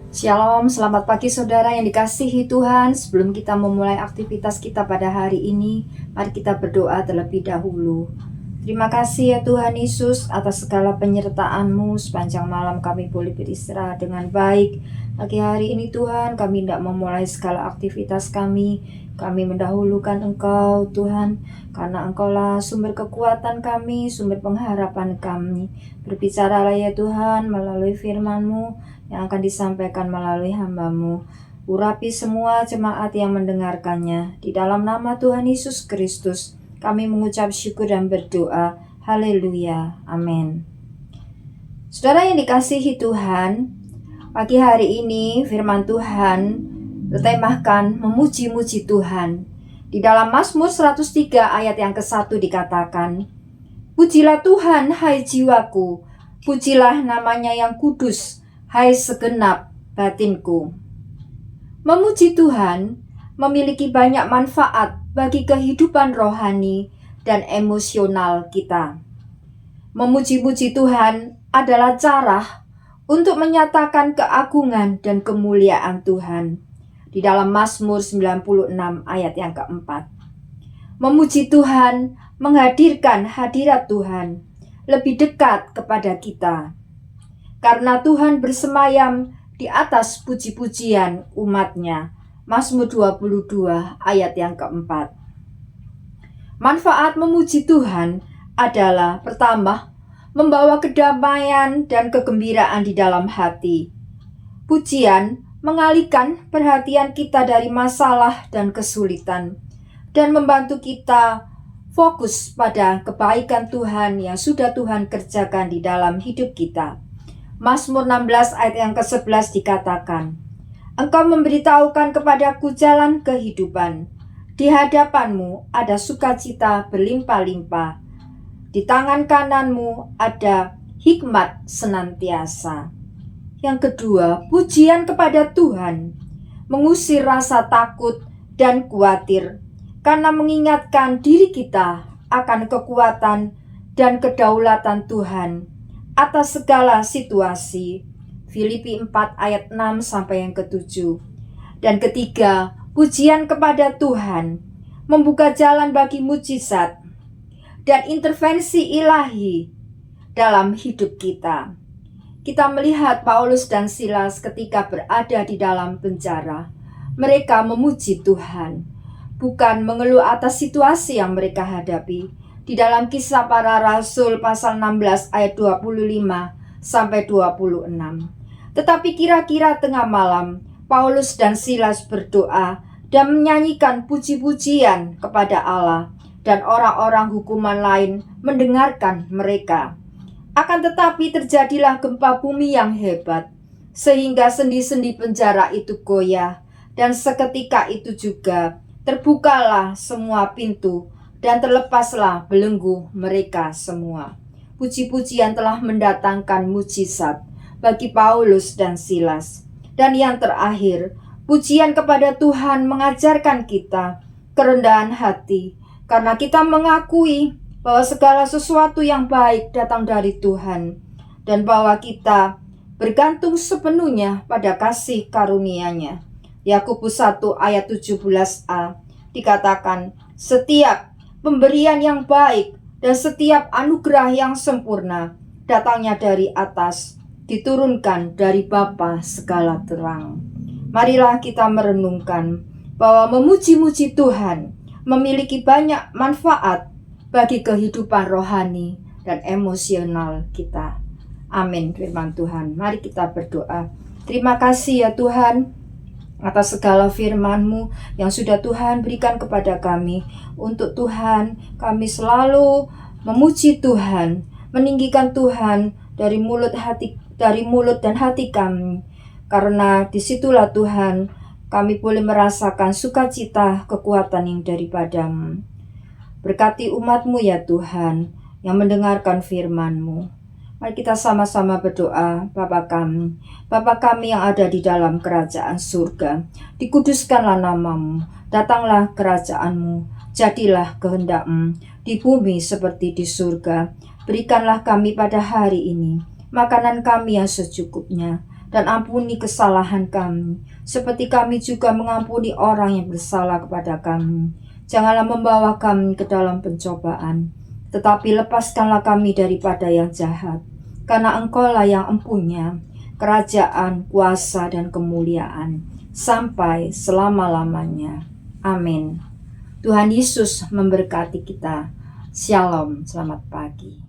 Shalom, selamat pagi saudara yang dikasihi Tuhan. Sebelum kita memulai aktivitas kita pada hari ini, mari kita berdoa terlebih dahulu. Terima kasih ya Tuhan Yesus atas segala penyertaan-Mu. Sepanjang malam kami boleh beristirahat dengan baik. Pagi hari ini Tuhan, kami tidak memulai segala aktivitas kami. Kami mendahulukan Engkau Tuhan, karena Engkaulah sumber kekuatan kami, sumber pengharapan kami. Berbicaralah ya Tuhan melalui firman-Mu yang akan disampaikan melalui hamba-Mu. Urapi semua jemaat yang mendengarkannya. Di dalam nama Tuhan Yesus Kristus, kami mengucap syukur dan berdoa. Haleluya. Amin. Saudara yang dikasihi Tuhan, pagi hari ini firman Tuhan bertemakan memuji-muji Tuhan. Di dalam Mazmur 103 ayat yang ke-1 dikatakan, "Pujilah Tuhan, hai jiwaku, pujilah namanya yang kudus, hai segenap batinku." Memuji Tuhan memiliki banyak manfaat bagi kehidupan rohani dan emosional kita. Memuji-muji Tuhan adalah cara untuk menyatakan keagungan dan kemuliaan Tuhan. Di dalam Mazmur 96 ayat yang keempat. Memuji Tuhan menghadirkan hadirat Tuhan lebih dekat kepada kita. Karena Tuhan bersemayam di atas puji-pujian umat-Nya. Mazmur 22 ayat yang keempat. Manfaat memuji Tuhan adalah pertama, membawa kedamaian dan kegembiraan di dalam hati. Pujian mengalihkan perhatian kita dari masalah dan kesulitan dan membantu kita fokus pada kebaikan Tuhan yang sudah Tuhan kerjakan di dalam hidup kita. Mazmur 16 ayat yang ke-11 dikatakan, "Engkau memberitahukan kepadaku jalan kehidupan. Di hadapan-Mu ada sukacita berlimpah-limpah. Di tangan kanan-Mu ada hikmat senantiasa." Yang kedua, pujian kepada Tuhan mengusir rasa takut dan khawatir karena mengingatkan diri kita akan kekuatan dan kedaulatan Tuhan atas segala situasi. Filipi 4 ayat 6 sampai yang ke-7. Dan ketiga, pujian kepada Tuhan membuka jalan bagi mujizat dan intervensi ilahi dalam hidup kita. Kita melihat Paulus dan Silas ketika berada di dalam penjara. Mereka memuji Tuhan, bukan mengeluh atas situasi yang mereka hadapi. Di dalam Kisah Para Rasul pasal 16 ayat 25 sampai 26. Tetapi kira-kira tengah malam, Paulus dan Silas berdoa dan menyanyikan puji-pujian kepada Allah, dan orang-orang hukuman lain mendengarkan mereka. Akan tetapi terjadilah gempa bumi yang hebat, sehingga sendi-sendi penjara itu goyah, dan seketika itu juga terbukalah semua pintu, dan terlepaslah belenggu mereka semua. Puji-pujian telah mendatangkan mujizat bagi Paulus dan Silas. Dan yang terakhir, pujian kepada Tuhan mengajarkan kita kerendahan hati, karena kita mengakui bahwa segala sesuatu yang baik datang dari Tuhan, dan bahwa kita bergantung sepenuhnya pada kasih karunia-Nya. Yakobus 1 ayat 17a dikatakan, "Setiap pemberian yang baik dan setiap anugerah yang sempurna datangnya dari atas, diturunkan dari Bapa segala terang." Marilah kita merenungkan bahwa memuji-muji Tuhan memiliki banyak manfaat bagi kehidupan rohani dan emosional kita. Amin, firman Tuhan. Mari kita berdoa. Terima kasih ya Tuhan atas segala firman-Mu yang sudah Tuhan berikan kepada kami. Untuk Tuhan, kami selalu memuji Tuhan, meninggikan Tuhan dari mulut dan hati kami. Karena disitulah Tuhan, kami boleh merasakan sukacita kekuatan yang daripada-Mu. Berkati umat-Mu ya Tuhan yang mendengarkan firman-Mu. Mari kita sama-sama berdoa. Bapa kami yang ada di dalam kerajaan surga, dikuduskanlah nama-Mu, datanglah kerajaan-Mu, jadilah kehendak-Mu di bumi seperti di surga. Berikanlah kami pada hari ini makanan kami yang secukupnya, dan ampuni kesalahan kami, seperti kami juga mengampuni orang yang bersalah kepada kami. Janganlah membawa kami ke dalam pencobaan, tetapi lepaskanlah kami daripada yang jahat. Karena Engkaulah yang empunya kerajaan, kuasa, dan kemuliaan, sampai selama-lamanya. Amin. Tuhan Yesus memberkati kita. Shalom, selamat pagi.